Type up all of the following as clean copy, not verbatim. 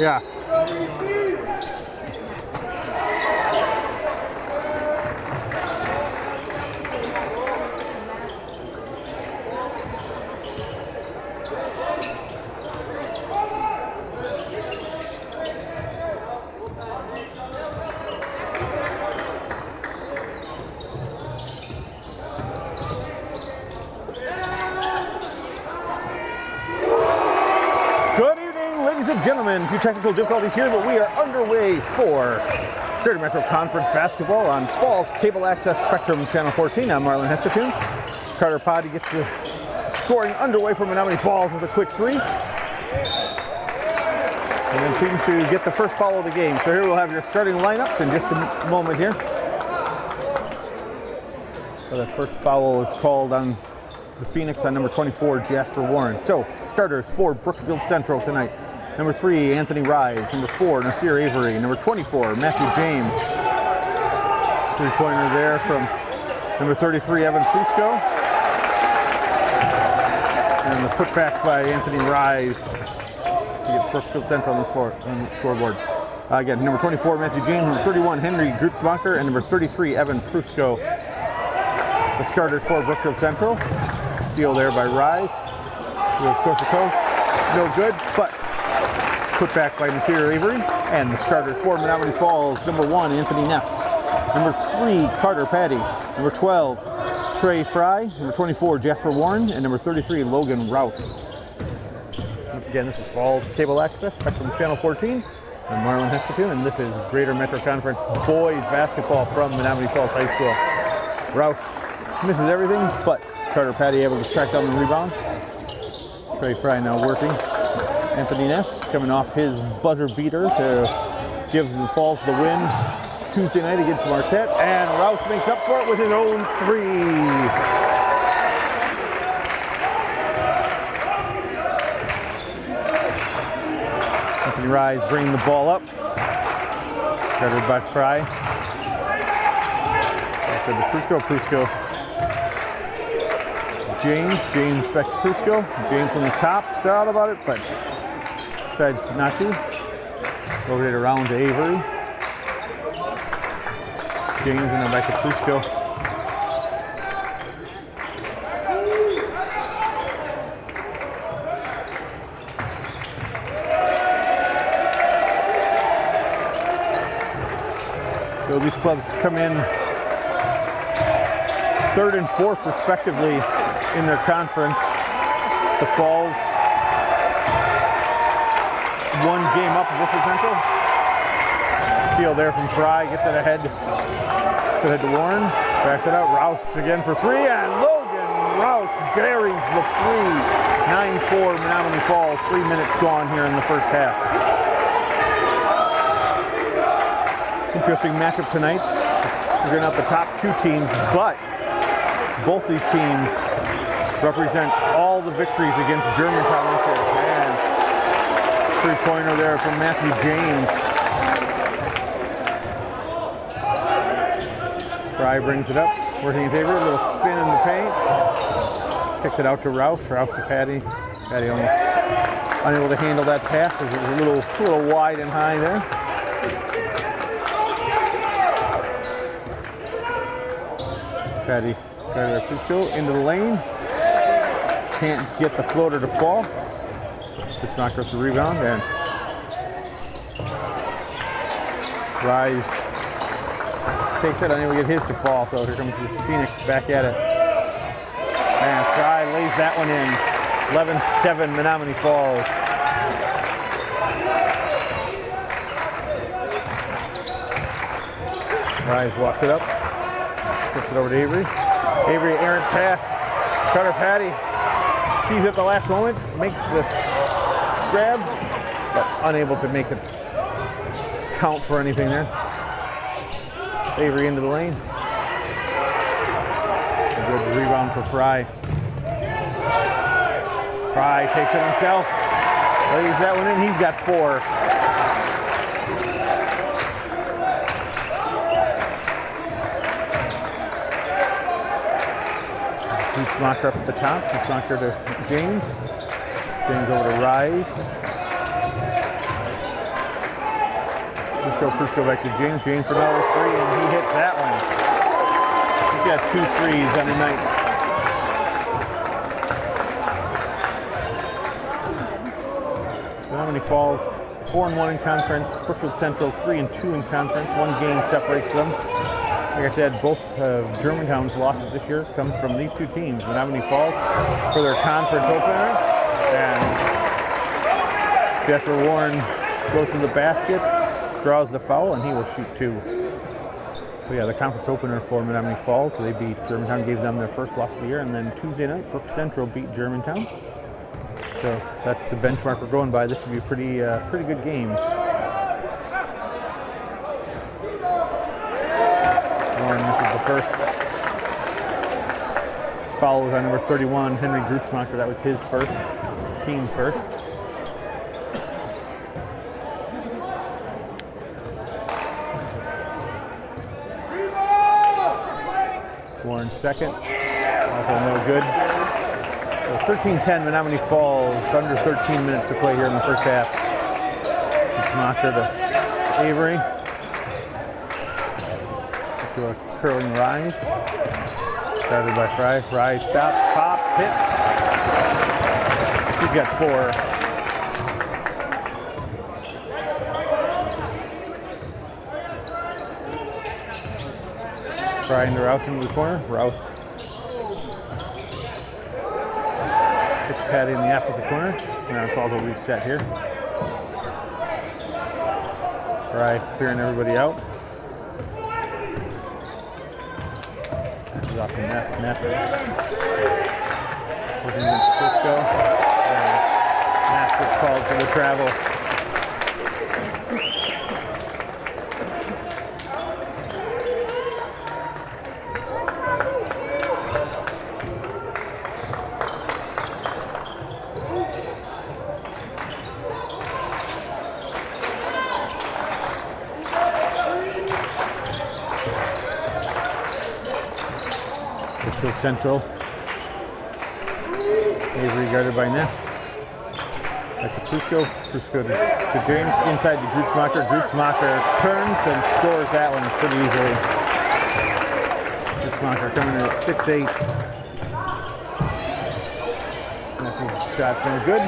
Yeah. Gentlemen, a few technical difficulties here, but we are underway for Greater Metro Conference basketball on Falls Cable Access Spectrum Channel 14. I'm Marlon Hestetune. Carter Potty gets the scoring underway for Menomonee Falls with a quick three. And then seems to get the first foul of the game. So here we'll have your starting lineups in just a moment here. So the first foul is called on the Phoenix on number 24, Jasper Warren. So starters for Brookfield Central tonight. Number 3, Anthony Rise. Number 4, Nasir Avery. Number 24, Matthew James. Three-pointer there from number 33, Evan Prisco. And the putback by Anthony Rise to get Brookfield Central on the scoreboard. Again, number 24, Matthew James. Number 31, Henry Grutzmacher. And number 33, Evan Prisco. The starters for Brookfield Central. Steal there by Rise. Goes coast to coast. No good, but put back by Nasir Avery. And the starters for Menomonee Falls, number 1, Anthony Ness. Number 3, Carter Patty. Number 12, Trey Fry. Number 24, Jasper Warren. And number 33, Logan Rouse. Once again, this is Falls Cable Access, Spectrum Channel 14. I'm Marlon Hestetune, and this is Greater Metro Conference boys basketball from Menomonee Falls High School. Rouse misses everything, but Carter Patty able to track down the rebound. Trey Fry now working. Anthony Ness coming off his buzzer beater to give the Falls the win Tuesday night against Marquette. And Rouse makes up for it with his own three. Anthony Rise bringing the ball up. Guarded by Fry. After the Prisco. James back to Prisco. James on the top, thought about it, but decides not to. Over it around to Avery. James and then back to Prisco. So these clubs come in 3rd and 4th respectively in their conference. The Falls, 1 game up of Brookfield Central. Steal there from Fry, gets it ahead. So ahead to Warren, backs it out. Rouse again for 3, and Logan Rouse buries the 3. 9-4 Menomonee Falls. 3 minutes gone here in the first half. Interesting matchup tonight. These are not the top 2 teams, but both these teams represent all the victories against Germantown. And three-pointer there from Matthew James. Fry brings it up, working his Avery, a little spin in the paint. Kicks it out to Rouse. Rouse to Patty. Patty almost unable to handle that pass. It was a little wide and high there. Patty into the lane. Can't get the floater to fall. It's not going to rebound, and Rise takes it, unable to get his to fall, so here comes the Phoenix back at it. And Fry lays that one in. 11-7 Menomonee Falls. Rise walks it up. Flips it over to Avery. Avery, errant pass. Carter Patty sees it at the last moment, makes this grab, but unable to make it count for anything there. Avery into the lane. A good rebound for Fry. Fry takes it himself. Lays that one in. He's got 4. Grutzmacher up at the top. Grutzmacher to James. James over to Rise. Prusco back to James. James for another three, and he hits that one. He's got 2 threes on the night. Menomonee Falls 4-1 in conference. Brookfield Central 3-2 in conference. 1 game separates them. Like I said, both of Germantown's losses this year comes from these 2 teams. Menomonee Falls for their conference opener, and Jeffrey Warren goes to the basket, draws the foul, and he will shoot 2. So yeah, the conference opener for Menomonee Falls. So they beat Germantown, gave them their first loss of the year, and then Tuesday night, Brook Central beat Germantown. So that's a benchmark we're going by. This should be a pretty good game. Warren misses the first. Foul on number 31, Henry Grutzmacher. That was his first, team first. Warren second, also no good. So 13-10, Menomonee Falls, under 13 minutes to play here in the first half. Grutzmacher to Avery. To a curling rise. Started by Fry. Rise stops, pops, hits. He's got 4. Fry into Rouse into the corner. Rouse hits Patty in the opposite corner. Now Falls will reset here. Fry clearing everybody out. Off the Ness. Working against Frisco. Ness was called for the travel. Brookfield Central. Avery guarded by Ness. Back to Prusco. Prusco to James. Inside to Grutzmacher. Grutzmacher turns and scores that one pretty easily. Grutzmacher coming in at 6'8". Ness's shot's been good. A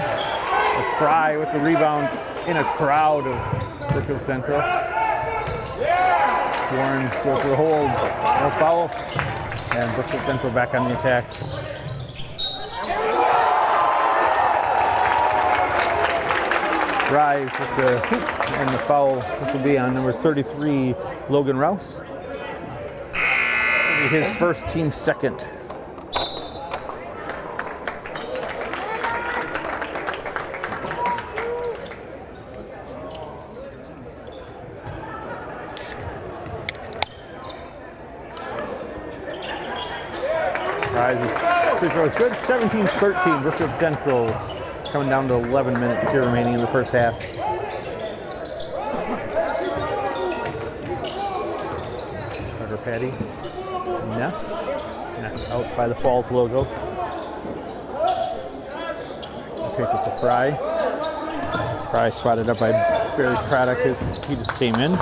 Fry with the rebound in a crowd of Brookfield Central. Warren goes for the hold. No foul. And Brookfield Central back on the attack. Rise with the hoop and the foul. This will be on number 33, Logan Rouse. It'll be his first, team second. Free throw is good. 17-13, Brookfield Central coming down to 11 minutes here remaining in the first half. Carter Patty. Ness. Ness out by the Falls logo. Takes it to Fry. Fry spotted up by Barry Craddock. He just came in.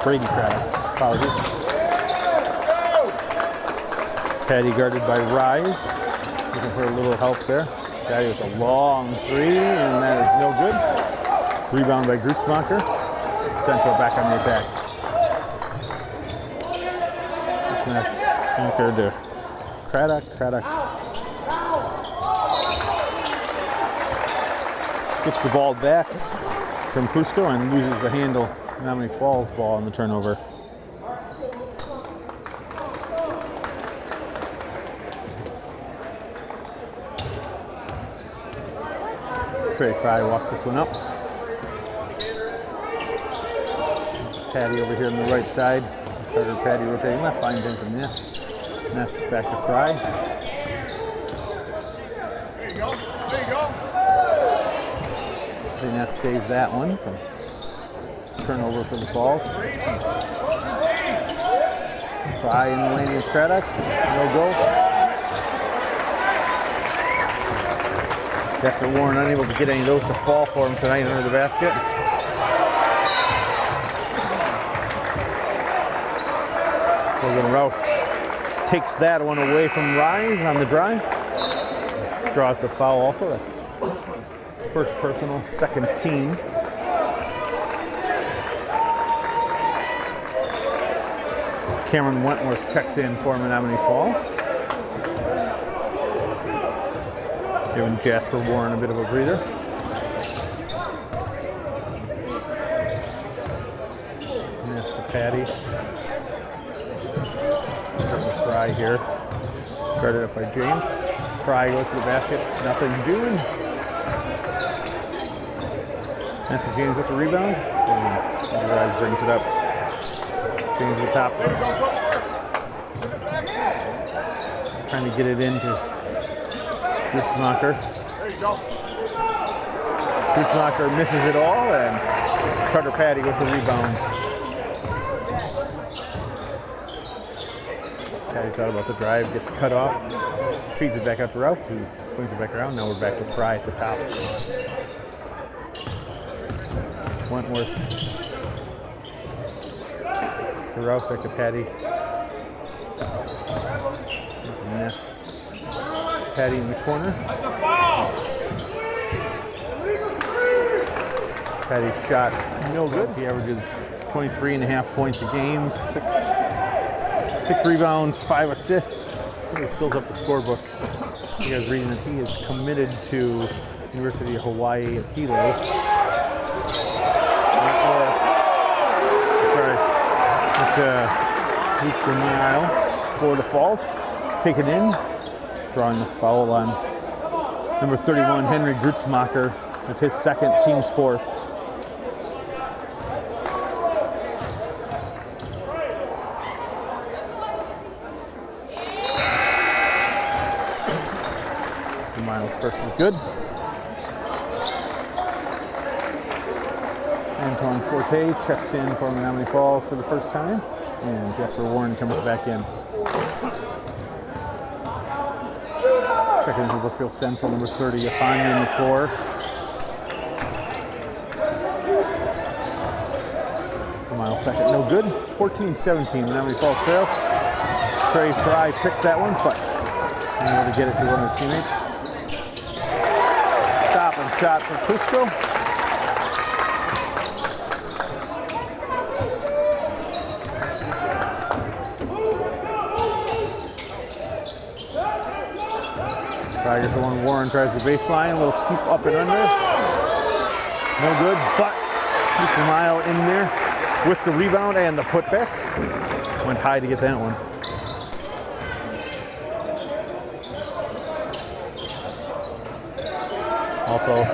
Brady Craddock. Apologies. Patty guarded by Rise. Looking for a little help there. Patty with a long 3, and that is no good. Rebound by Grutzmacher. Central back on the attack. Grutzmacher to Craddock. Craddock gets the ball back from Prusco and loses the handle. Menomonee Falls ball on the turnover. Trey Fry walks this one up. Patty over here on the right side. Carter Patty rotating left, finds into Ness. Ness back to Fry. There you go. There you go. Ness saves that one from turnover for the Falls. Fry in the lane against Craddock. No go. Jeffrey Warren unable to get any of those to fall for him tonight under the basket. Logan Rouse takes that one away from Rise on the drive. Draws the foul also. That's first personal, second team. Cameron Wentworth checks in for Menomonee Falls. Giving Jasper Warren a bit of a breather. That's to Patty. Fry here. Guarded up by James. Fry goes to the basket. Nothing doing. That's to James with the rebound. And Rise brings it up. James the top. Trying to get it into Gutzmacher. Gutzmacher misses it all, and Carter Patty with the rebound. Patty thought about the drive, gets cut off, feeds it back out to Rouse, who swings it back around. Now we're back to Fry at the top. Wentworth. To Rouse, back to Patty. Ness. Patty in the corner. Patty's shot no good. He averages 23.5 points a game, six rebounds, 5 assists. He fills up the scorebook. You guys reading that he is committed to University of Hawaii at Hilo. It's Luke Mile for the Falls. Taken in, drawing the foul on number 31, Henry Gutzmacher. That's his second, team's fourth. Miles first is good. Antoine Forte checks in for Menomonee Falls for the first time, and Jasper Warren comes back in. Checking into Brookfield Central, number 30, Afani in the 4. Miles second, no good. 14-17, Menomonee Falls trails. Trey Fry picks that one, but unable to get it to one of his teammates. Stop and shot for Cusco. Tigers the one. Warren tries the baseline, a little scoop up and under. No good, but keeps a mile in there with the rebound and the putback. Went high to get that one. Also,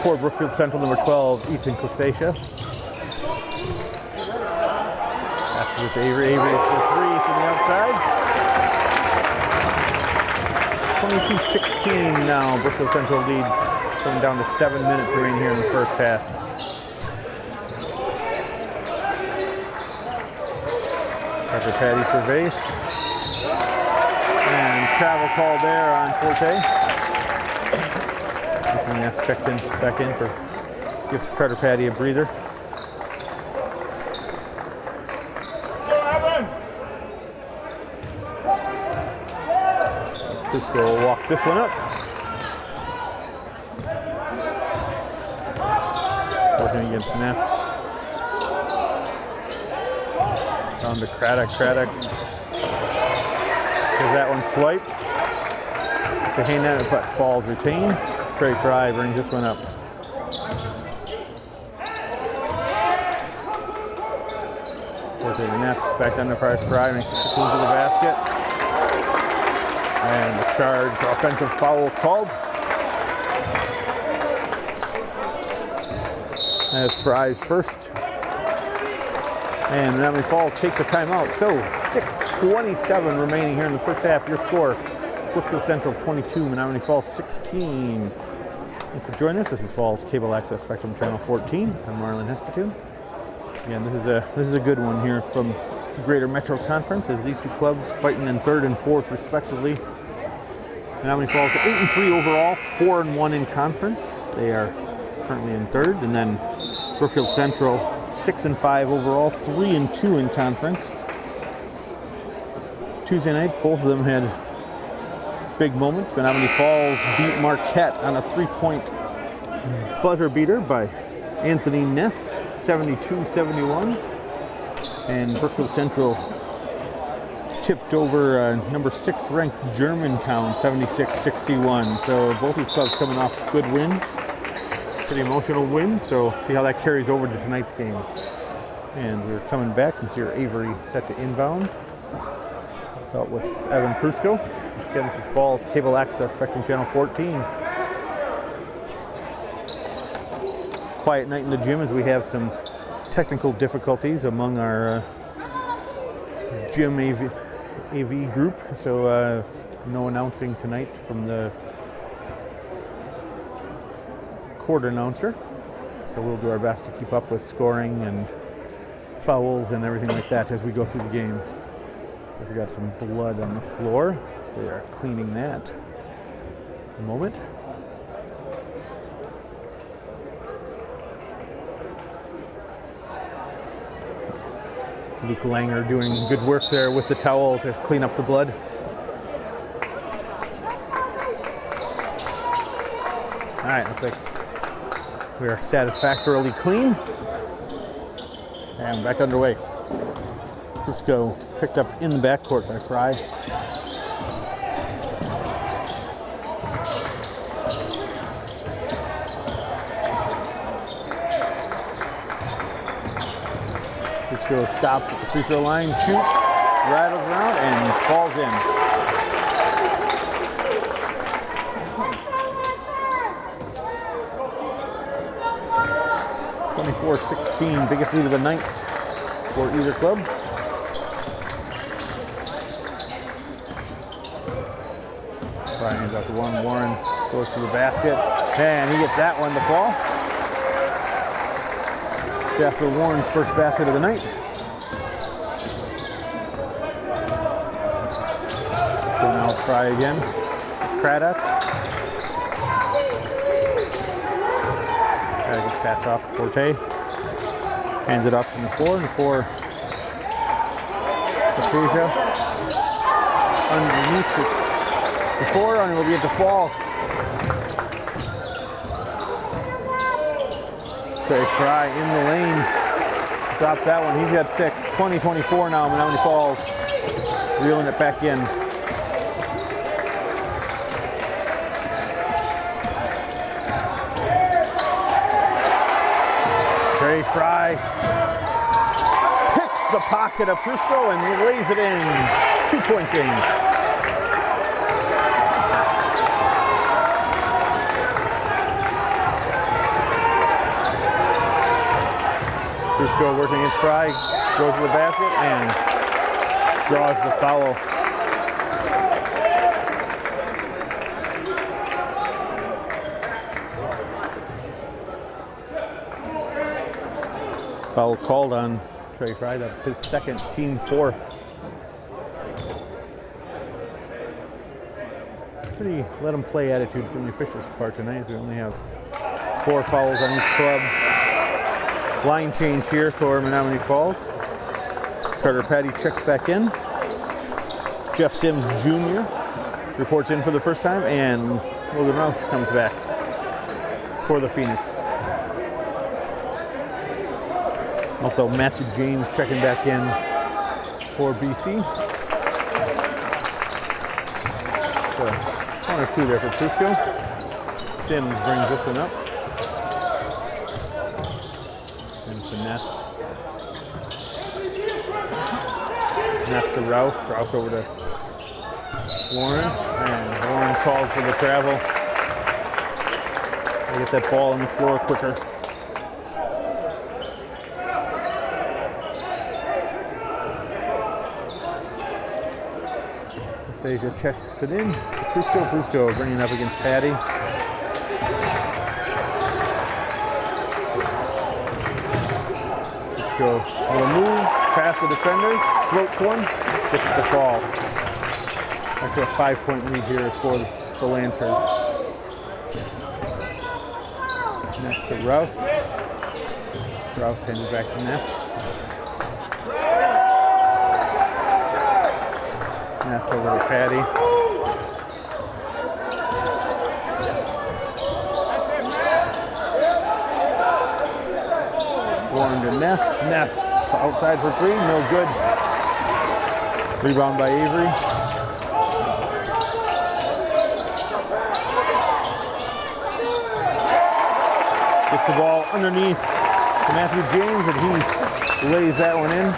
for Brookfield Central, number 12, Ethan Kosesha. Passes it to Avery. Avery for 3 from the outside. 22-16 now. Brookfield Central leads, coming down to 7 minutes remaining here in the first half. Carter Patty surveys. And travel call there on Forte. Ness checks in back in for gives Carter Patty a breather. Cusco will walk this one up. Working against Ness. Down to Craddock. Craddock has that one swiped. To Haynet, but Falls retains. Trey Fry brings this one up. Working the Ness, back down to Fry, makes it cool to the basket. And the charge, offensive foul called. As Fry's first. And Menomonee Falls takes a timeout. So 6:27 remaining here in the first half. Your score, Brookfield Central 22, Menomonee Falls 16. Thanks for joining us. This is Falls Cable Access Spectrum Channel 14. I'm Marlon Hestetune. Again, this is a good one here from the Greater Metro Conference, as these two clubs fighting in 3rd and 4th respectively. Menomonee Falls 8-3 overall, 4-1 in conference. They are currently in 3rd, and then Brookfield Central 6-5 overall, 3-2 in conference. Tuesday night, both of them had big moments. Menomonee Falls beat Marquette on a 3-point buzzer beater by Anthony Ness, 72-71. And Brookfield Central tipped over number 6 ranked Germantown, 76-61. So both these clubs coming off good wins, pretty emotional wins. So see how that carries over to tonight's game. And we're coming back and see our Avery set to inbound. Out with Evan Prusko. Again, this is Falls Cable Access, Spectrum Channel 14. Quiet night in the gym as we have some technical difficulties among our gym AV group. So no announcing tonight from the court announcer. So we'll do our best to keep up with scoring and fouls and everything like that as we go through the game. So we got some blood on the floor, so we are cleaning that at the moment. Luke Langer doing good work there with the towel to clean up the blood. All right, looks like we are satisfactorily clean. And back underway. Prusko picked up in the backcourt by Fry. Prusko stops at the free throw line, shoots, rattles around, and falls in. (24-16), biggest lead of the night for either club. Brian hands out to Warren. Warren goes to the basket, and he gets that one to fall. Jasper Warren's first basket of the night. So now Fry again. Craddock. Gets passed off to Forte. Hands it up from the 4. And the 4. Patricia. Underneath the 4, and it will be at the fall. Trey Fry in the lane. Drops that one. He's got 6. 20-24 now. Menomonee Falls reeling it back in. Trey Fry picks the pocket of Prusko and lays it in. 2-point game. Prusko working against Fry, goes to the basket and draws the foul. Foul called on Trey Fry. That's his second, team 4th. Pretty let him play attitude from the officials so far tonight, as we only have 4 fouls on each club. Line change here for Menomonee Falls. Carter Patty checks back in. Jeff Sims Jr. reports in for the first time, and Logan Rouse comes back for the Phoenix. Also, Matthew James checking back in for BC. So, 1 or 2 there for Prusko. Sims brings this one up. And it's a Ness. Ness to Rouse. Rouse over to Warren. And Warren calls for the travel. They get that ball on the floor quicker. Asia checks it in. Prusko bringing it up against Patty. Prusko will move past the defenders, floats one, gets it to fall. Back to a 5-point lead here for the Lancers. Next to Rouse. Rouse handed back to Ness. Ness over to Patty. Warren to Ness. Ness outside for three, no good. Rebound by Avery. Gets the ball underneath to Matthew James, and he lays that one in.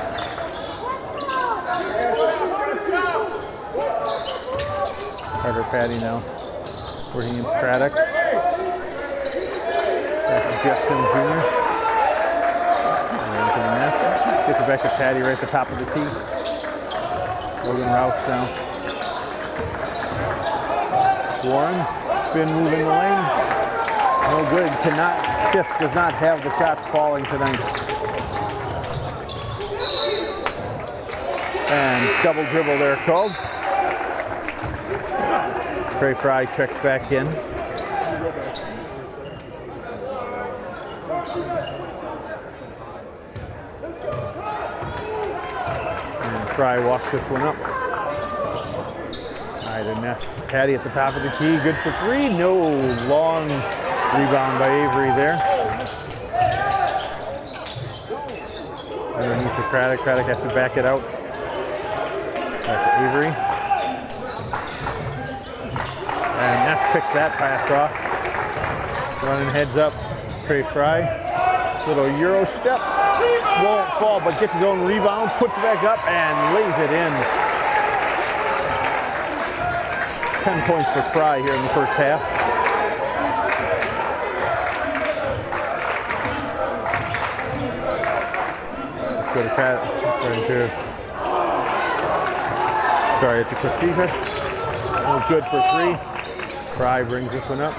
Carter Patty now working against Craddock. Back to Jefferson Jr. And into the Ness. Gets it back to Patty right at the top of the key. Logan Rouse now. Warren, spin move in the lane. No good. Fisk does not have the shots falling tonight. And double dribble there called. Trey Fry checks back in. And Fry walks this one up. All right, and that's Patty at the top of the key. Good for three. No, long rebound by Avery there. Underneath to Craddock. Craddock has to back it out. Back to Avery. And Ness picks that pass off. Running heads up. Trey Fry. Little Euro step. Won't fall, but gets his own rebound. Puts it back up and lays it in. 10 points for Fry here in the first half. Let's go to Cat. Sorry, it's a Casica. No good for three. Fry brings this one up.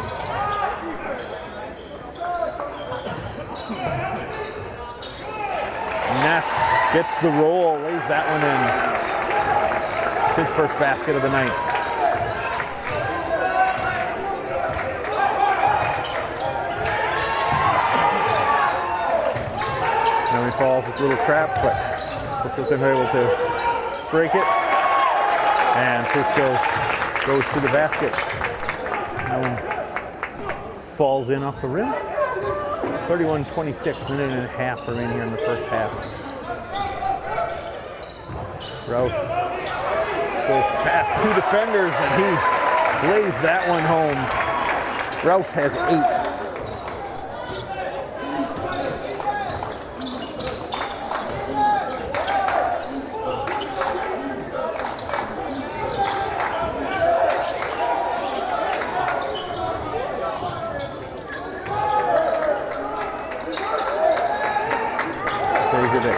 Ness gets the roll, lays that one in. His first basket of the night. Now he falls with a little trap, but Brookfield able to break it. And Frisco goes to the basket. Falls in off the rim. 31-26, minute and a half remaining here in the first half. Rouse goes past two defenders and he lays that one home. Rouse has 8.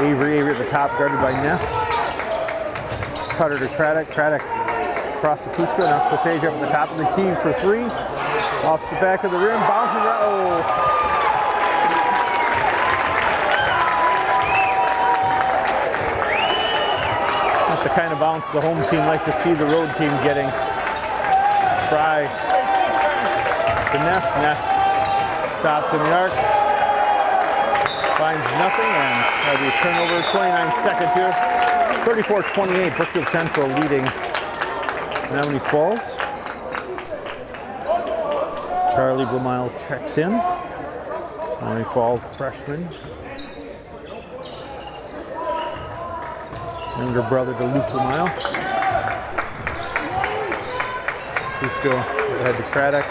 Avery at the top, guarded by Ness. Cutter to Craddock. Craddock across to Fusco. Now Scorsese up at the top of the key for three. Off the back of the rim. Bounces out. Oh. Not the kind of bounce the home team likes to see the road team getting. Fry to Ness. Ness stops in the arc. Finds nothing, and that'll be a turnover. 29 seconds here. 34-28, Brookfield Central leading Menomonee Falls. Charlie Blumile checks in. Menomonee Falls freshman. Younger brother to Luke Blumile. Fusco ahead to Craddock.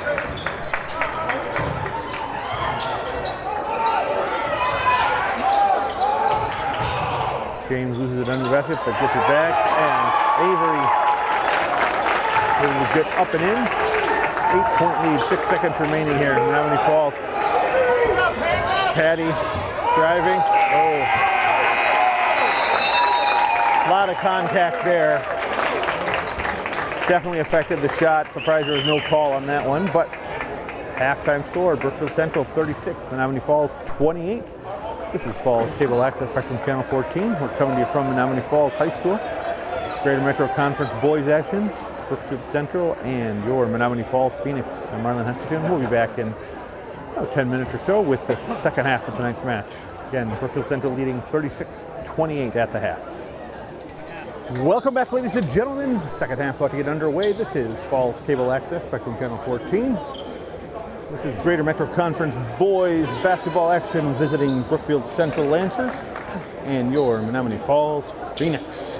James loses it under the basket, but gets it back, and Avery will get up and in. 8-point lead, 6 seconds remaining here. Menomonee Falls. Patty driving. Oh. A lot of contact there. Definitely affected the shot. Surprised there was no call on that one, but halftime score, Brookfield Central 36, Menomonee Falls 28. This is Falls Cable Access Spectrum Channel 14. We're coming to you from Menomonee Falls High School. Greater Metro Conference boys action, Brookfield Central, and your Menomonee Falls Phoenix. I'm Marlon Hestetune. We'll be back in 10 minutes or so with the second half of tonight's match. Again, Brookfield Central leading 36-28 at the half. Welcome back, ladies and gentlemen. The second half about to get underway. This is Falls Cable Access, Spectrum Channel 14. This is Greater Metro Conference boys basketball action visiting Brookfield Central Lancers and your Menomonee Falls Phoenix.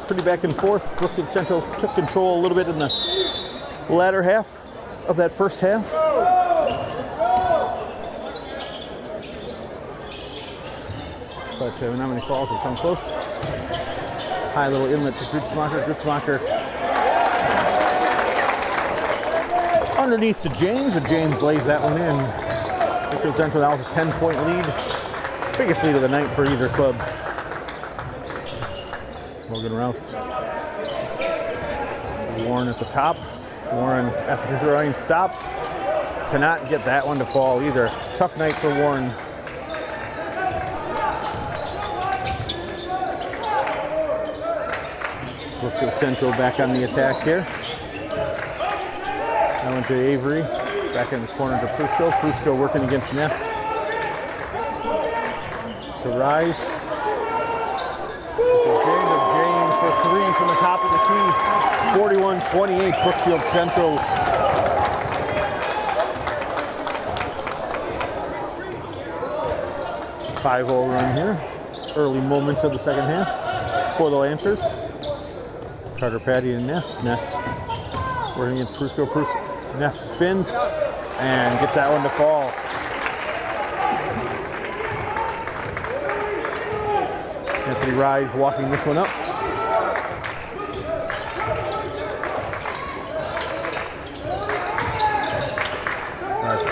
Pretty back and forth. Brookfield Central took control a little bit in the latter half of that first half. But Menomonee Falls has come close. High little inlet to Grutzmacher. Grutzmacher underneath to James, and James lays that one in. Brookfield Central now with a 10-point lead. Biggest lead of the night for either club. Logan Rouse. Warren at the top. Warren at the free throw line stops. Cannot get that one to fall either. Tough night for Warren. Brookfield Central back on the attack here. Now into Avery. Back in the corner to Prusco. Prusco working against Ness. To Rise. James for three from the top of the key. 41-28 Brookfield Central. Five-0 run here. Early moments of the second half for the Lancers. Carter Patty and Ness. Ness working against Prusco. Ness spins and gets that one to fall. Anthony Rise walking this one up.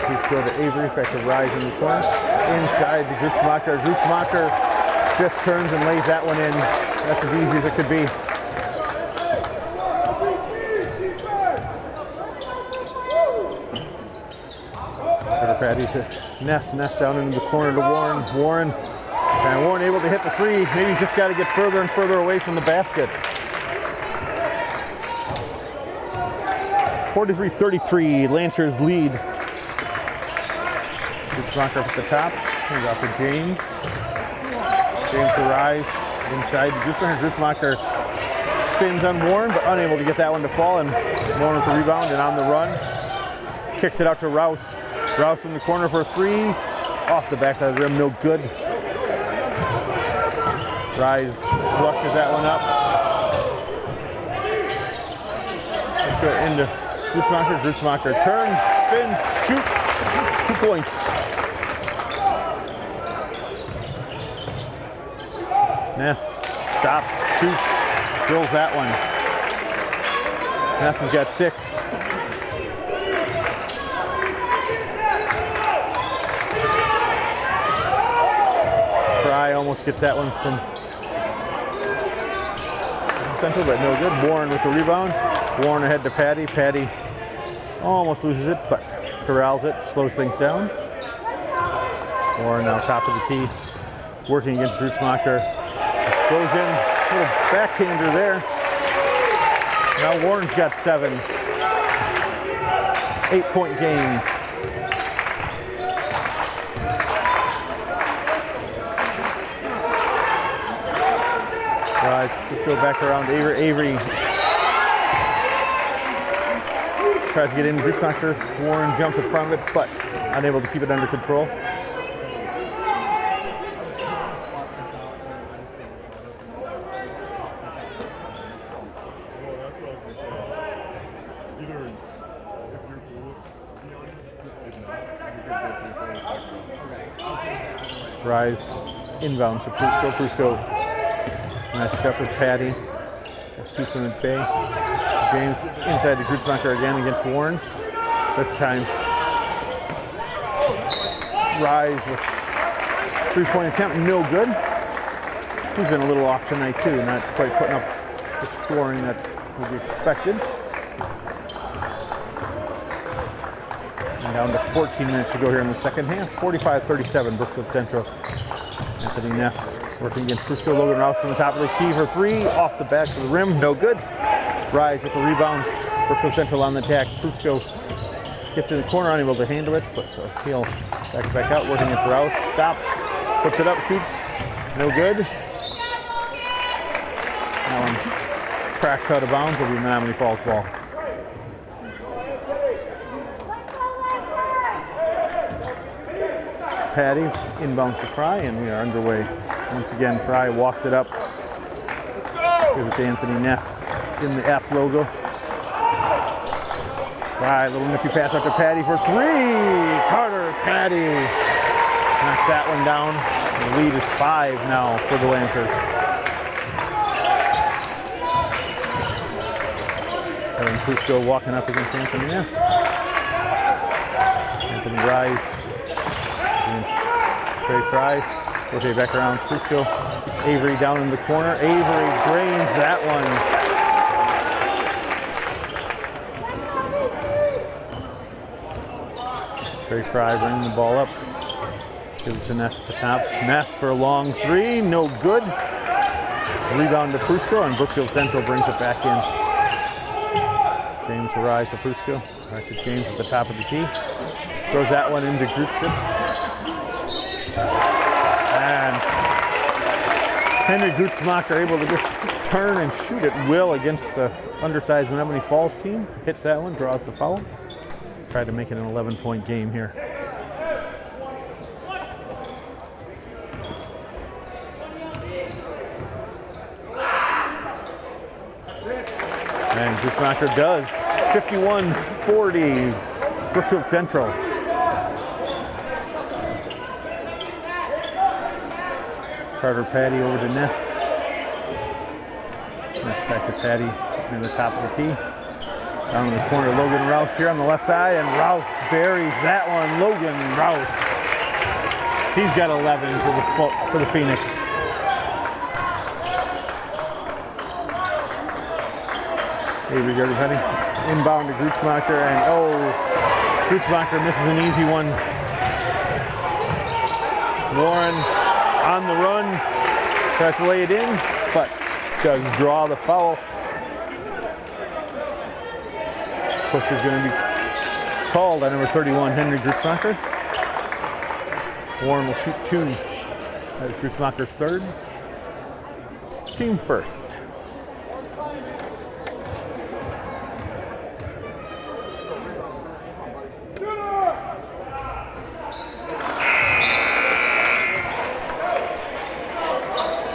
Prusco to Avery, back to Rise in the corner. Inside to Grutzmacher. Grutzmacher just turns and lays that one in. That's as easy as it could be. Patty to Ness down into the corner to Warren. And Warren able to hit the three. Maybe he's just got to get further and further away from the basket. 43-33, Lancers lead. Grutzmacher up at the top. He's off to James. James to Rise. Inside to Grutzmacher. Grutzmacher spins on Warren, but unable to get that one to fall. And Warren with the rebound and on the run. Kicks it out to Rouse. Rouse from the corner for a three. Off the backside of the rim, no good. Rise flushes that one up. Let's go into Grutzmacher. Grutzmacher turns, spins, shoots. 2 points. Ness stops, shoots, drills that one. Ness has got 6. Almost gets that one from Central, but no good. Warren with the rebound. Warren ahead to Patty. Patty almost loses it, but corrals it, slows things down. Warren now top of the key, working against Grutzmacher. Goes in, little backhander there. Now Warren's got 7. 8-point game. Let's go back around to Avery. Avery tries to get in. Grutzmacher. Warren jumps in front of it, but unable to keep it under control. Rise inbound to Prusco. Prusco. Nice step with Patty. Just keeping it at bay. James inside to Grutzmacher again against Warren. This time, Rise with 3-point attempt, no good. He's been a little off tonight too, not quite putting up the scoring that would be expected. And down to 14 minutes to go here in the second half. 45-37, Brookfield Central. Anthony Ness working against Prusco. Logan Rouse from the top of the key for 3. Off the back of the rim, no good. Rise with the rebound. Brookfield Central on the attack. Prusco Gets in the corner, unable to handle it, but so he'll back out, working against Rouse. Stops, puts it up, shoots. No good. That one tracks out of bounds. Will be Menomonee Falls ball. Patty inbound to Fry, and we are underway. Once again, Fry walks it up. Gives it to Anthony Ness in the F logo. Fry, little nifty pass up to Patty for 3. Carter Patty knocks that one down. The lead is 5 now for the Lancers. Evan Prusko walking up against Anthony Ness. Anthony Rise against Trey Fry. Rotate back around Prusko. Avery down in the corner. Avery drains that one. Trey Fry bringing the ball up. Gives it to Ness at the top. Ness for a long 3. No good. Rebound to Prusko, and Brookfield Central brings it back in. James to Rise to Prusko. Back to James at the top of the key. Throws that one into Grutska. And Henry Grutzmacher able to just turn and shoot at will against the undersized Menomonee Falls team. Hits that one, draws the foul. Tried to make it an 11-point game here. And Grutzmacher does. 51-40, Brookfield Central. Carter Patty over to Ness. Ness back to Patty in the top of the key. Down in the corner, Logan Rouse here on the left side, and Rouse buries that one. Logan Rouse. He's got 11 for the Phoenix. Avery Gardner Petty. Inbound to Grutzmacher, and Grutzmacher misses an easy one. Warren on the run, tries to lay it in, but does draw the foul. Push is going to be called on number 31, Henry Grutzmacher. Warren will shoot 2. That is Grutzmacher's 3rd. Team first.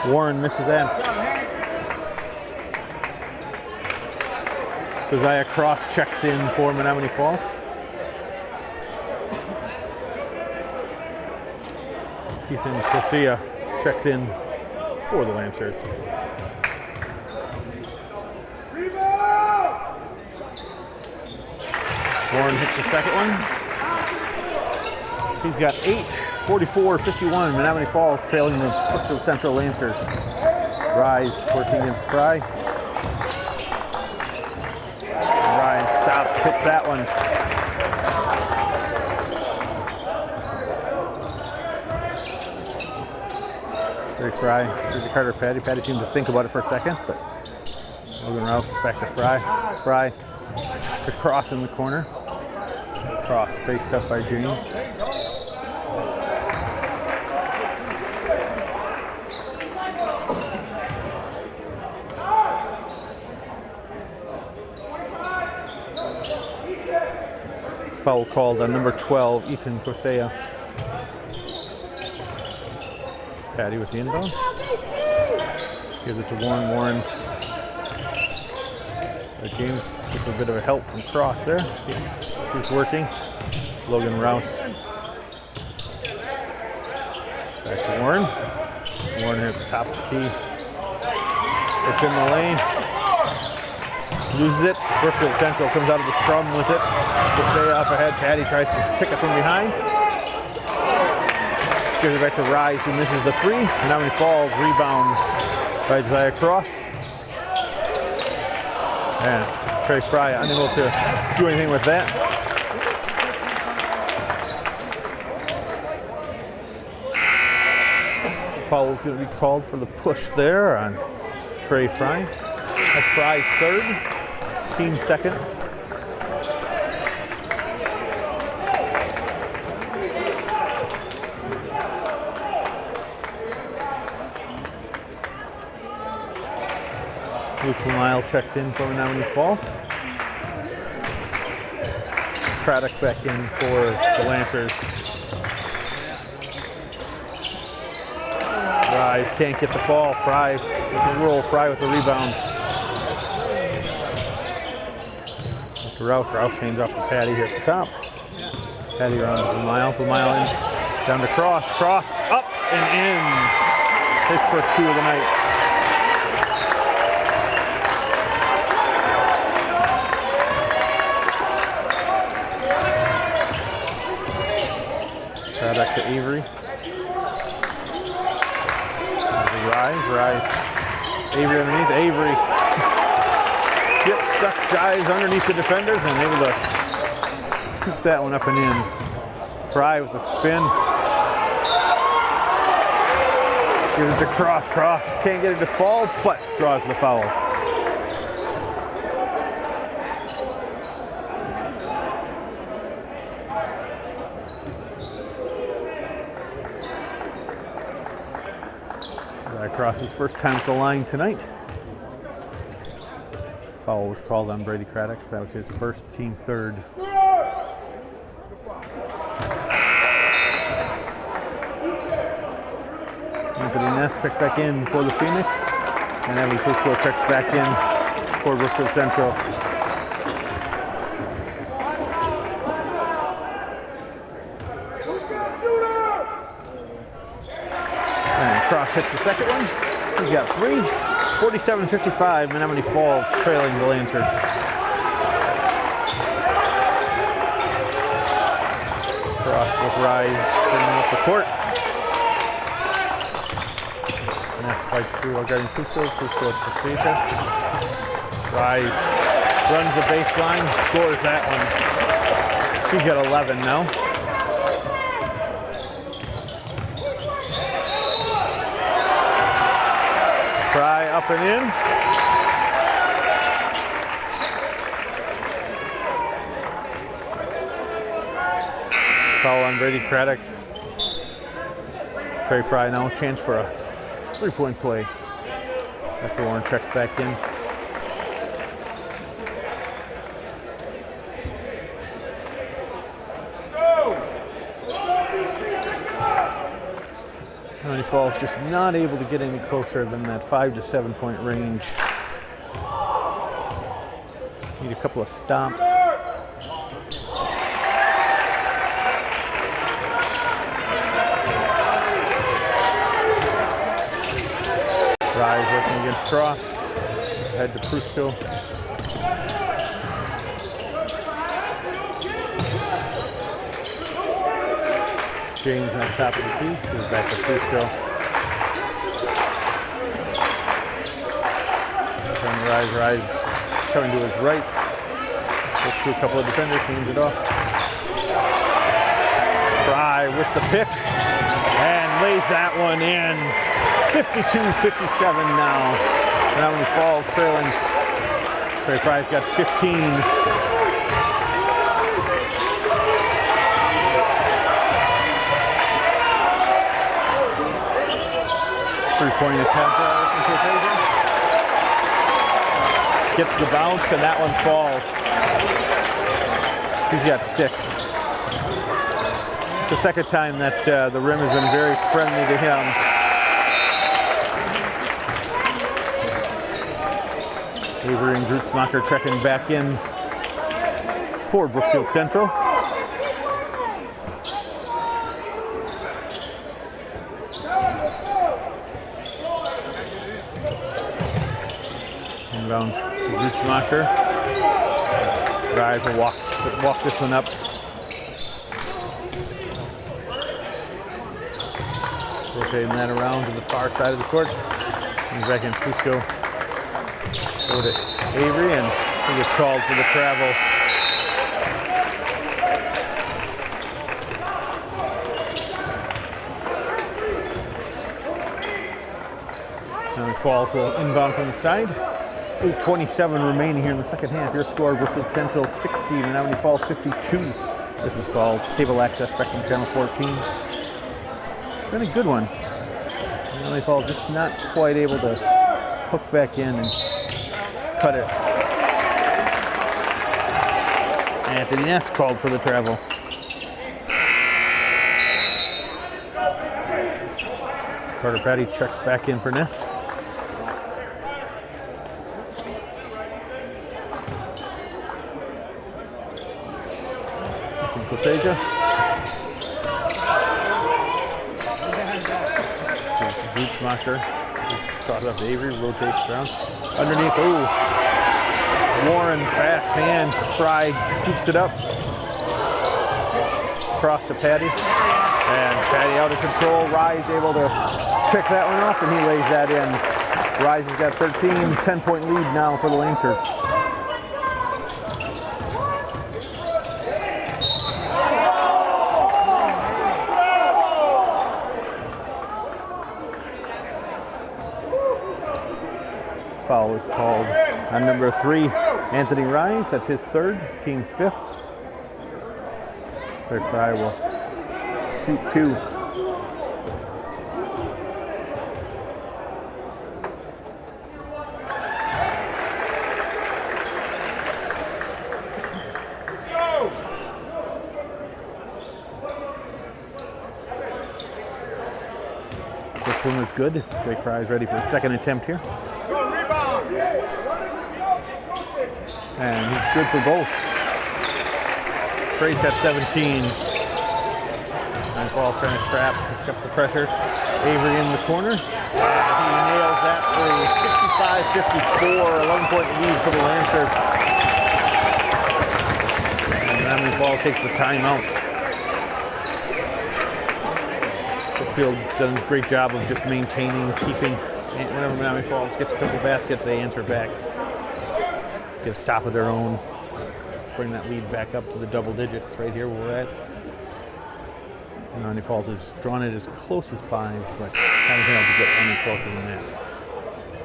Warren misses that. Josiah Cross checks in for Menomonee Falls. Ethan Corsia checks in for the Lancers. Warren hits the second one. He's got 8. 44-51, Menomonee Falls trailing the Brookfield Central Lancers. Rise working against Fry. Rise stops, hits that one. Very Fry, here's the Carter Patty. Patty seemed to think about it for a second, but Logan Rouse back to Fry. Fry to Cross in the corner. Cross faced up by James. Foul called on number 12, Ethan Corsia. Patty with the inbound. Gives it to Warren. Warren. James gets a bit of a help from Cross there. He's working. Logan Rouse. Back to Warren. Warren here at the top of the key. It's in the lane. Loses it. Brookfield Central comes out of the scrum with it. Corsia up ahead. Patty tries to pick it from behind. Gives it back to Rise, who misses the 3. Menomonee Falls rebound by Josiah Cross. And Trey Fry unable to do anything with that. Foul is going to be called for the push there on Trey Fry. That's Fry's 3rd, team 2nd. Luke Lyle checks in for Menomonee Falls. Craddock back in for the Lancers. Rise can't get the fall. Fry with the roll. Fry with the rebound. Rouse hands off to Patty here at the top. Patty around to Mile in. Down to Cross, up and in. His first 2 of the night. Back to Avery. Rise. Avery underneath. Avery gets stuck, dives underneath the defenders and able to scoop that one up and in. Fry with a spin. Gives it to Cross. Can't get it to fall, but draws the foul. Cross's first time at the line tonight. Foul was called on Brady Craddock. That was his first, team third. Anthony Ness checks back in for the Phoenix. And Evan Fusco checks back in for Brookfield Central. Cross hits the second one. He's got 3. 47-55, Menomonee Falls trailing the Lancers. Cross with Rise bringing up the court. Ness fights through while guarding Fusco to Pacifica. Rise runs the baseline, scores that one. She's got 11 now. Fry up and in. Foul on Brady Craddock. Trey Fry now a chance for a 3-point play. After Warren checks back in. Menomonee Falls just not able to get any closer than that 5 to 7 point range. Need a couple of stops. Rise working against Cross. Head to Prusco. James on top of the key, goes back to Fusco. Rise coming to his right. Looks through a couple of defenders, cleans it off. Fry with the pick and lays that one in. 52-57 now. Menomonee Falls trailing. Trey Fry's got 15. Three-point attempt gets the bounce and that one falls. He's got 6. The second time that the rim has been very friendly to him. Avery and Grutzmacher checking back in for Brookfield Central. Inbound to Grutzmacher. Rise will walk this one up. Rotating that around to the far side of the court. Comes back in Fusco. Go to Avery, and he gets called for the travel. Now Falls will inbound from the side. 8:27 remaining here in the second half. Your score, Brookfield Central 60, Menomonee Falls 52. This is Falls, cable access, Spectrum Channel 14. It's been a good one. Menomonee Falls just not quite able to hook back in and cut it. Anthony Ness called for the travel. Carter Patty checks back in for Ness. From Koseja. Bootsmacher. Caught up to Avery, rotates around. Underneath, ooh. Warren, fast hands. Fry scoops it up. Across to Patty. And Patty out of control. Rise able to pick that one off, and he lays that in. Rise has got 13, 10-point lead now for the Lancers. Foul is called on number 3, Anthony Rise. That's his 3rd, team's 5th. Trey Fry will shoot 2. This one is good. Trey Fry is ready for his 2nd attempt here. And he's good for both. Trey's got 17. And Falls trying to trap, pick up the pressure. Avery in the corner. And he nails that three. 65-54, 11-point lead for the Lancers. And Menomonee Falls takes the timeout. Brookfield's done a great job of just maintaining, keeping. Whenever Menomonee Falls gets a couple baskets, they answer back. Get a stop of their own. Bring that lead back up to the double digits right here where we're at. Menomonee Falls has drawn it as close as 5, but haven't been able to get any closer than that.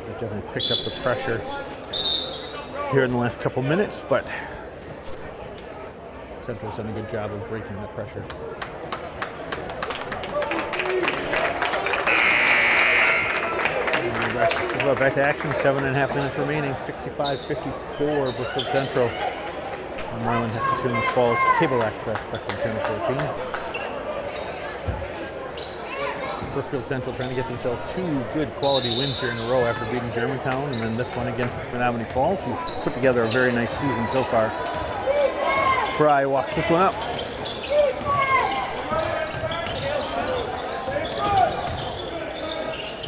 They've definitely picked up the pressure here in the last couple minutes, but Central's done a good job of breaking that pressure. Back to action, 7.5 minutes remaining, 65-54, Brookfield Central. And Marlon Hestetune Falls cable access, Spectrum Channel 14. Brookfield Central trying to get themselves 2 good quality wins here in a row after beating Germantown, and then this one against Menomonee Falls, who's put together a very nice season so far. Fry walks this one up.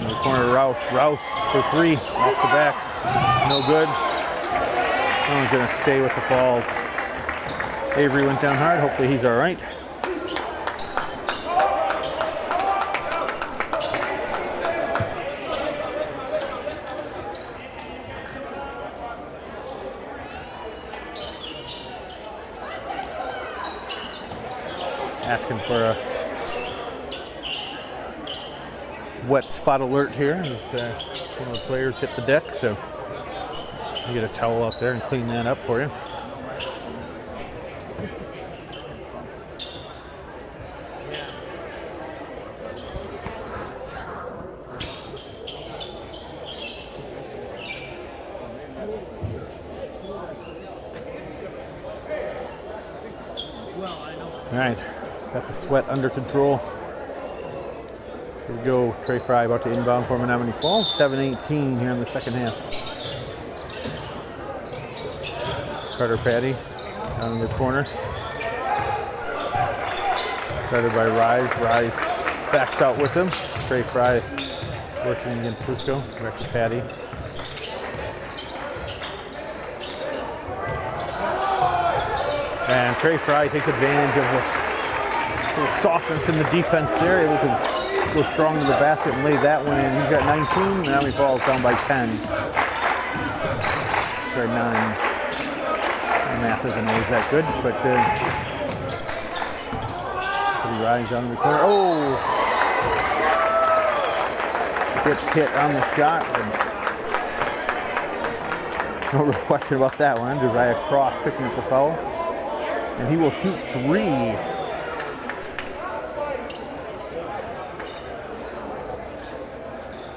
In the corner, Rouse for 3, off the back, no good. I'm gonna stay with the Falls. Avery went down hard, hopefully he's all right. Asking for a wet spot alert here as one of the players hit the deck, so you get a towel out there and clean that up for you. All right, got the sweat under control. Here we go, Trey Fry about to inbound for Menomonee Falls. 7:18 here in the second half. Carter Patty down in the corner. Started by Rise. Rise backs out with him. Trey Fry working against Fusco. Back to Patty. And Trey Fry takes advantage of the softness in the defense there, able to go strong to the basket and lay that one in. He's got 19, Menomonee Falls down by 10. Or 9. The math isn't always that good, but pretty Rise down in the corner. Oh! Gets hit on the shot. No real question about that one. Josiah Cross picking up the foul. And he will shoot 3.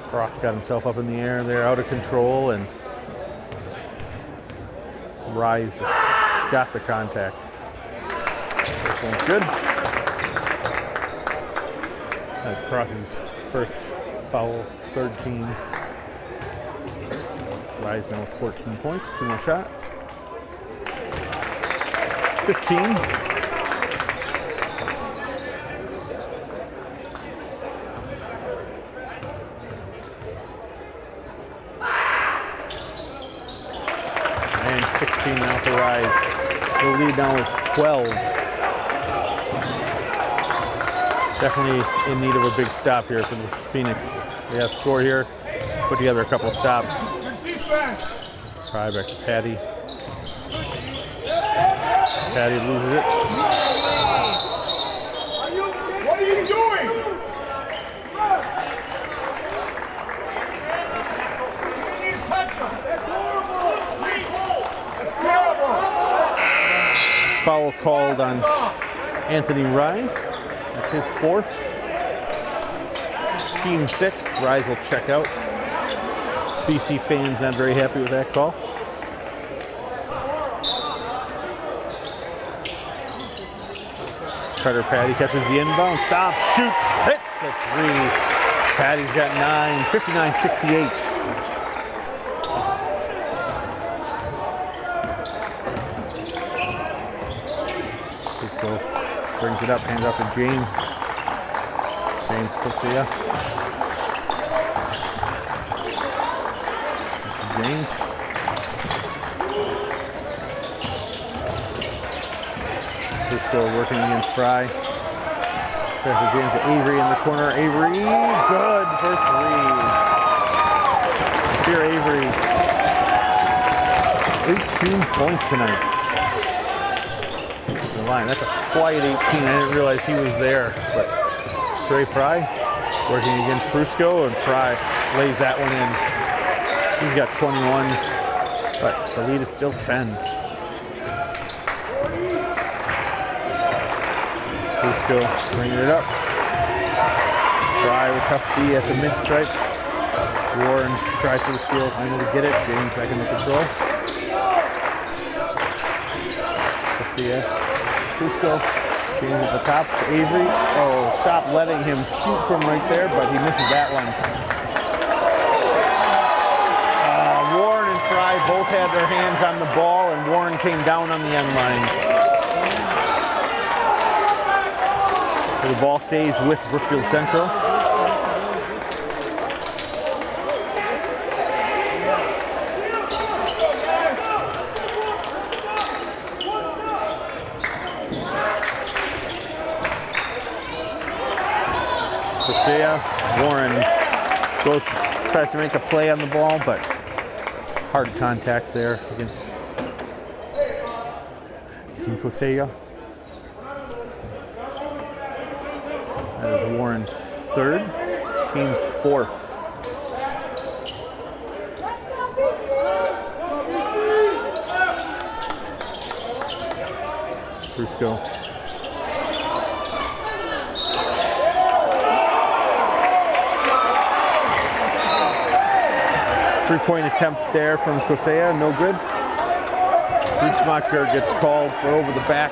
Cross got himself up in the air there, out of control, and Rise just got the contact. This one's good. That's Cross's first foul, third team. Rise now with 14 points, 2 more shots. 15. And 16 now for Rise. The lead now is 12. Definitely in need of a big stop here for the Phoenix. They have score here, put together a couple of stops. Try back to Patty. Patty loses it. What are you doing? You didn't even touch him. That's horrible. That's terrible. Foul called on Anthony Rise. That's his fourth. Team sixth. Rise will check out. BC fans not very happy with that call. Carter Patty catches the inbound, stops, shoots, hits the three. Patty's got 9, 59-68. Cisco brings it up, hands off to James. James Cosia. James. Cisco working against Fry. Traffic James to Avery in the corner. Avery, good for three. Here, Avery. 18 points tonight. The line. That's a quiet 18. I didn't realize he was there. But Trey Fry working against Brusco, and Fry lays that one in. He's got 21, but the lead is still 10. Brusco bringing it up. Fry with tough D at the mid-stripe. Warren tries for the steal, unable to get it. James back into control. Garcia. Brusco. James at the top. Avery. Oh, stop letting him shoot from right there, but he misses that one. Warren and Fry both had their hands on the ball, and Warren came down on the end line. So the ball stays with Brookfield Central. Warren tries to make a play on the ball, but hard contact there against Team Cosia. That is Warren's third, team's fourth. Brusco. Three-point attempt there from Cosia, no good. Gutzmacher gets called for over the back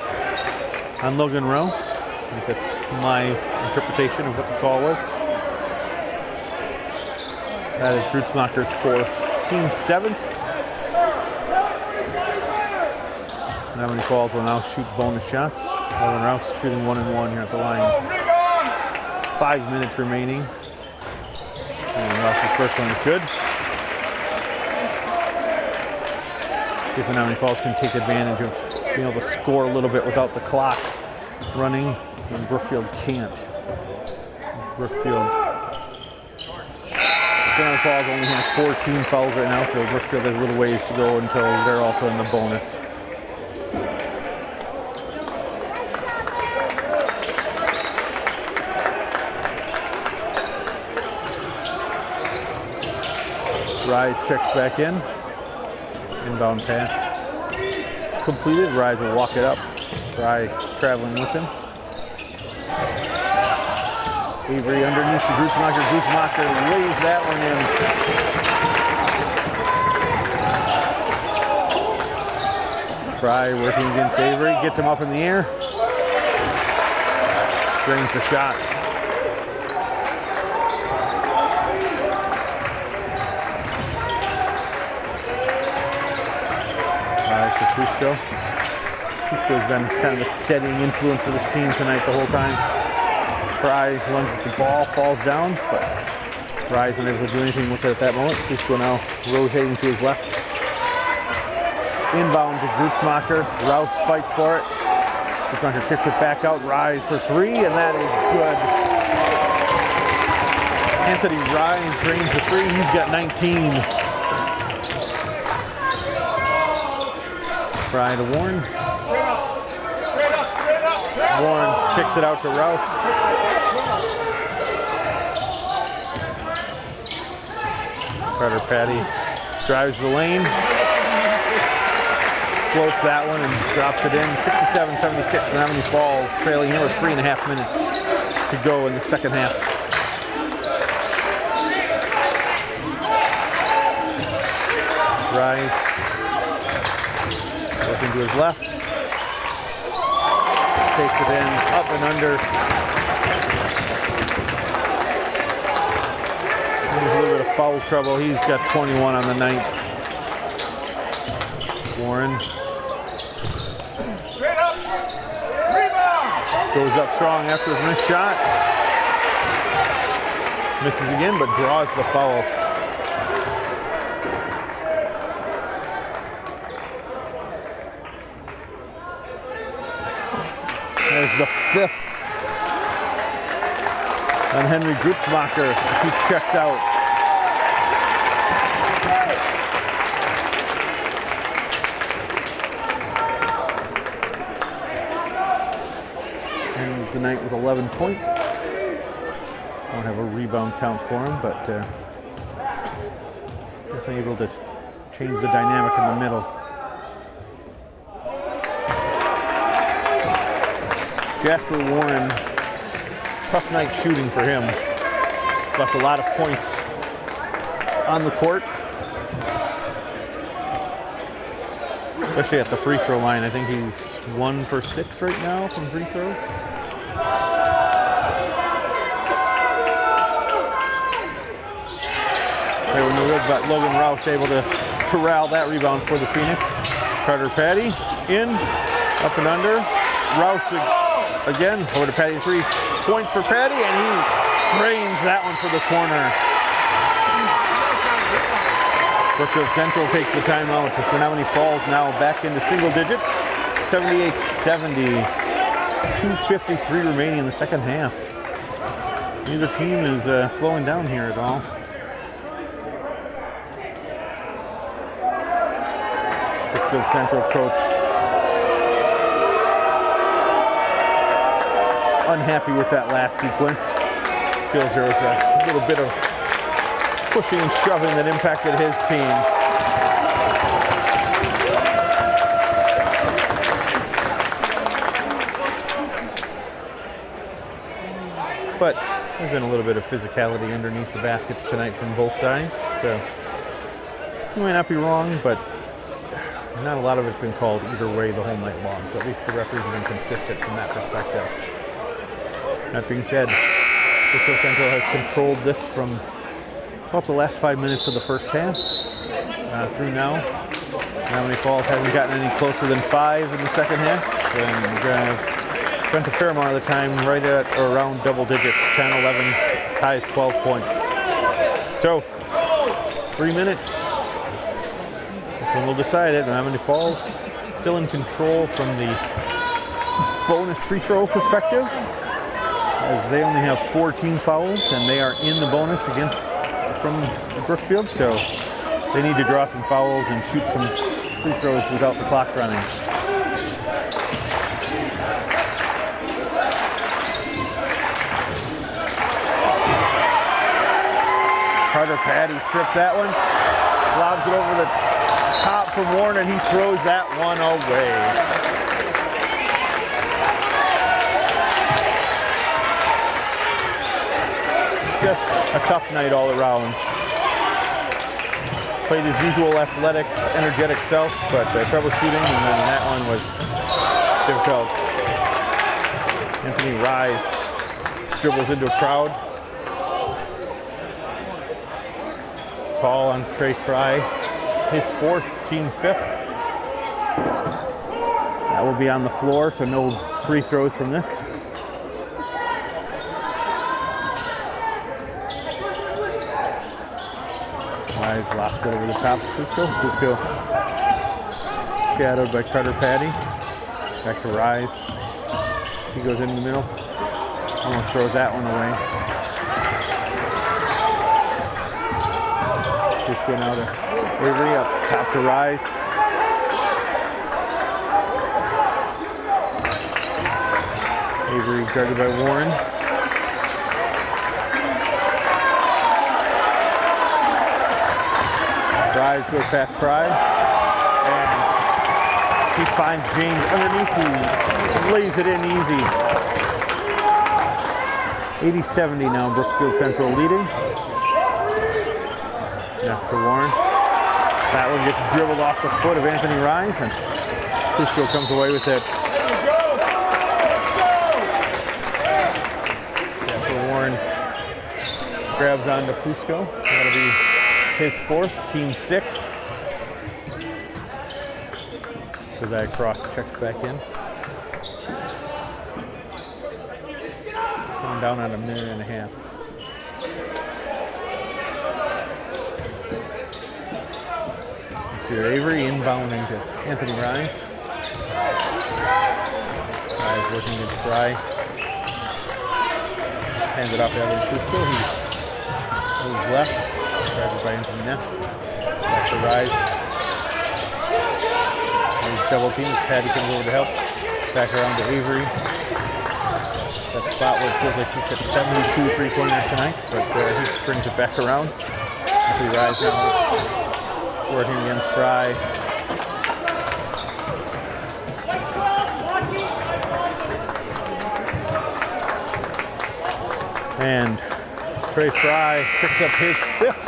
on Logan Rouse. At least that's my interpretation of what the call was. That is Gutzmacher's fourth, team seventh. Menomonee Falls will now shoot bonus shots. Logan Rouse shooting 1-1 here at the line. 5 minutes remaining. And Rouse's first one is good. See if Menomonee Falls can take advantage of being able to score a little bit without the clock running, and Brookfield can't. Brookfield. Menomonee Falls only has 14 fouls right now, so Brookfield has a little ways to go until they're also in the bonus. Rise checks back in. Inbound pass completed. Rise will walk it up. Fry traveling with him. Avery underneath to Gutzmacher. Gutzmacher lays that one in. Fry working against Avery, gets him up in the air. Drains the shot. Rise for Fusco. Fusco's been kind of a steadying influence for this team tonight the whole time. Fry lunges the ball, falls down, but Fry's unable to do anything with it at that moment. Fusco now rotating to his left. Inbound to Grutzmacher. Rouse fights for it. Grutzmacher kicks it back out. Rise for three, and that is good. Anthony Rise drains the three. He's got 19. Fry to Warren. Warren kicks it out to Rouse. Carter Patty drives the lane. Floats that one and drops it in. 67-76. Menomonee Falls trailing here with 3.5 minutes to go in the second half. Rise. Looking to his left. Takes it in, up and under. There's a little bit of foul trouble. He's got 21 on the night. Warren. Straight up. Rebound. Goes up strong after his missed shot. Misses again, but draws the foul. There's the fifth. And Henry Grutzmacher, he checks out. Ends the night with 11 points. Don't have a rebound count for him, but definitely able to change the dynamic in the middle. Jasper Warren, tough night shooting for him. Left a lot of points on the court. Especially at the free throw line. I think he's 1 for 6 right now from free throws. There were no good, but Logan Rouse able to corral that rebound for the Phoenix. Carter Patty in, up and under. Rouse again, over to Patty, 3 points for Patty, and he drains that one for the corner. Brookfield Central takes the timeout. Menomonee Falls now back into single digits, 78-70. 2:53 remaining in the second half. Neither team is slowing down here at all. Brookfield Central coach unhappy with that last sequence. Feels there was a little bit of pushing and shoving that impacted his team. But there's been a little bit of physicality underneath the baskets tonight from both sides, so you might not be wrong, but not a lot of it's been called either way the whole night long, so at least the referees have been consistent from that perspective. That being said, Brookfield Central has controlled this from about the last 5 minutes of the first half through now. Menomonee Falls hasn't gotten any closer than 5 in the second half, and spent a fair amount of the time right at or around double digits, 10, 11, as high as 12 points. So, 3 minutes. This one will decide it. Menomonee Falls still in control from the bonus free throw perspective, as they only have 14 fouls and they are in the bonus from Brookfield, so they need to draw some fouls and shoot some free throws without the clock running. Carter Patty strips that one, lobs it over the top from Warren, and he throws that one away. Just a tough night all around. played his usual athletic, energetic self, but troubleshooting, and then that one was difficult. Anthony Rise dribbles into a crowd. Call on Trey Fry, his 4th, team 5th. That will be on the floor, so no free throws from this. Rise lofts it over the top. Fusco shadowed by Carter Patty. Back to Rise. He goes in the middle. Almost throws that one away. Fusco now to Avery, up top to Rise. Avery guarded by Warren. Rise goes past Fry, and he finds James underneath, who lays it in easy. 80-70 now, Brookfield Central leading. That's to Warren. That one gets dribbled off the foot of Anthony Rise, and Fusco comes away with it. After Warren grabs onto Fusco, that'll be his 4th, team 6th. Josiah Cross checks back in. Coming down on a minute and a half. Let's see Avery inbounding to Anthony Rise. Rise working against Fry. Hands it off to Evan Fusco. He moves left. Grabbed by Anthony Ness. Back to Rise. There's double team. Patty comes over to help. Back around to Avery. That spot where it feels like he's hit 72 3-pointers tonight, but he brings it back around. Anthony Rise now working against Fry. And Trey Fry picks up his 5th.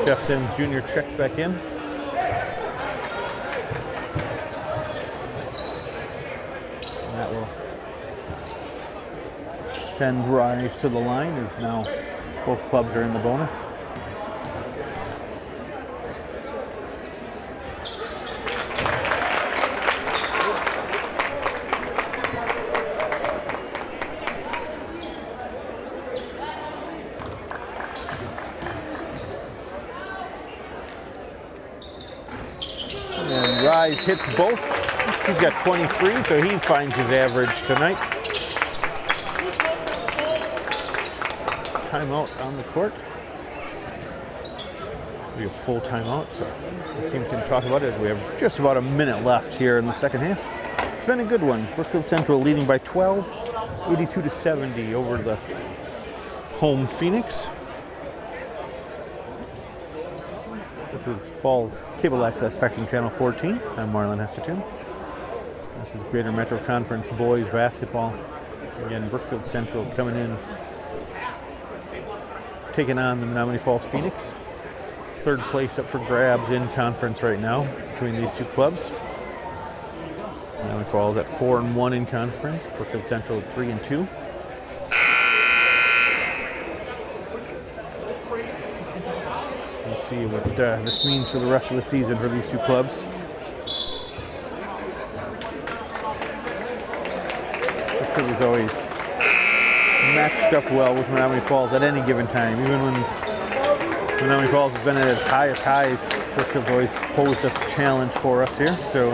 Jeff Sims Jr. checks back in. And that will send Rise to the line, as now both clubs are in the bonus. And Rise hits both. He's got 23, so he finds his average tonight. Timeout on the court. It'll be a full timeout, so the team can talk about it as we have just about a minute left here in the second half. It's been a good one. Brookfield Central leading by 12, 82-70 over the home Phoenix. This is Falls Cable Access Spectrum Channel 14. I'm Marlon Hestetune. This is Greater Metro Conference boys basketball. Again, Brookfield Central coming in, taking on the Menomonee Falls Phoenix. 3rd place up for grabs in conference right now between these two clubs. Menomonee Falls at 4-1 in conference. Brookfield Central at 3-2. We'll see what this means for the rest of the season for these two clubs. Brookfield is always matched up well with Menomonee Falls at any given time. Even when Menomonee Falls has been at its highest highs, Brookfield's always posed a challenge for us here. So,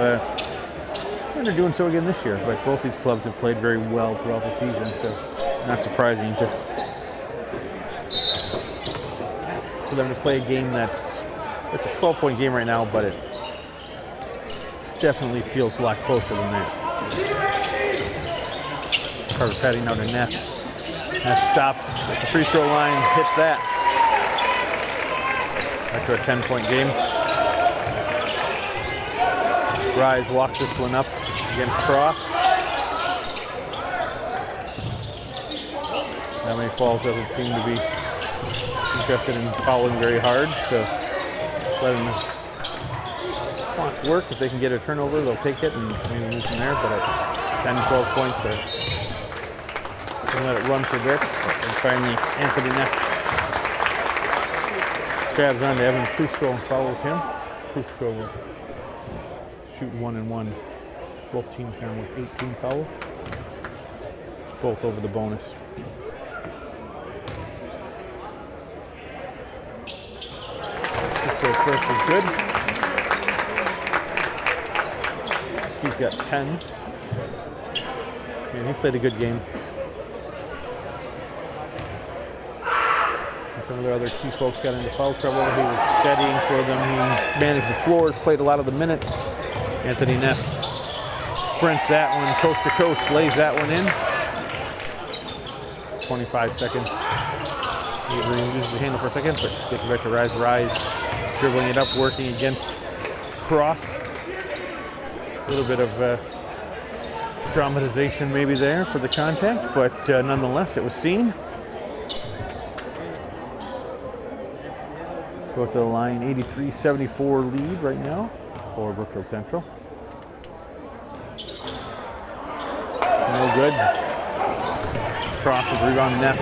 and they're doing so again this year. But both these clubs have played very well throughout the season, so not surprising for them to play a game it's a 12-point game right now, but it definitely feels a lot closer than that. Carter Petty now to Ness. Ness stops at the free throw line, hits that. Back to a 10-point game. Rise walks this one up against Cross. Menomonee Falls doesn't seem to be interested in fouling very hard, so letting the clock work. If they can get a turnover, they'll take it and maybe move from there. But at 10, 12 points, they're going to let it run for a bit. And finally, Anthony Ness grabs onto Evan Prusko and fouls him. Prusko will shoot 1 and 1. Both teams now with 18 fouls, both over the bonus. Prusko's first is good. He's got 10. And he played a good game. And some of the other key folks got into foul trouble. He was steadying for them. He managed the floors, played a lot of the minutes. Anthony Ness sprints that one coast to coast, lays that one in. 25 seconds. Avery loses the handle for a second, but gets it back to Rise. Rise dribbling it up, working against Cross. A little bit of dramatization maybe there for the contact, but nonetheless, it was seen. Go to the line, 83-74 lead right now for Brookfield Central. No good. Cross with rebound, Ness.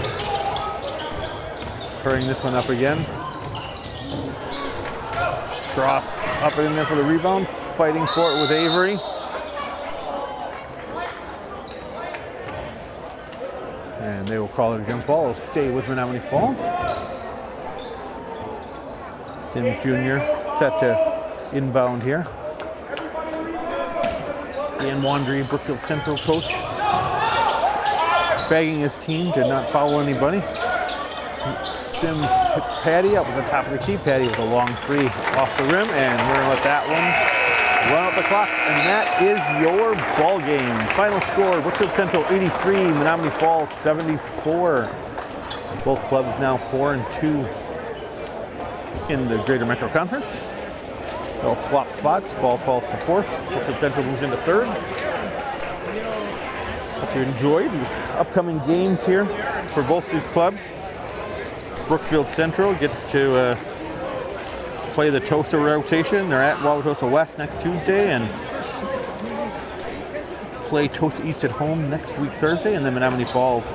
Hurrying this one up again. Cross up in there for the rebound, fighting for it with Avery. And they will call it a jump ball. It'll stay with Menomonee Falls. Sim Jr. set to inbound here. Ian Wandry, Brookfield Central coach, bagging his team, did not foul anybody. Sims hits Patty up at the top of the key. Patty with a long three off the rim, and we're going to let that one run up the clock. And that is your ball game. Final score, Brookfield Central 83, Menomonee Falls 74. Both clubs now 4-2 in the Greater Metro Conference. They'll swap spots. Falls to fourth. Brookfield Central moves into third. Hope you enjoyed the upcoming games here for both these clubs. Brookfield Central gets to play the TOSA rotation. They're at Wauwatosa West next Tuesday and play TOSA East at home next week Thursday, and then Menomonee Falls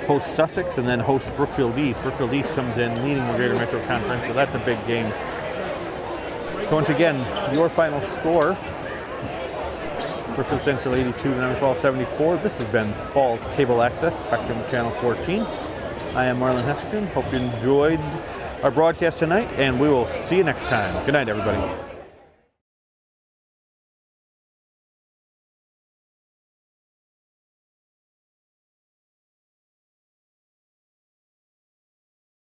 hosts Sussex and then hosts Brookfield East. Brookfield East comes in leading the Greater Metro Conference, so that's a big game. Once again, your final score, Brookfield Central 82, Menomonee Falls 74. This has been Falls Cable Access, Spectrum Channel 14. I am Marlon Hestetune. Hope you enjoyed our broadcast tonight, and we will see you next time. Good night, everybody.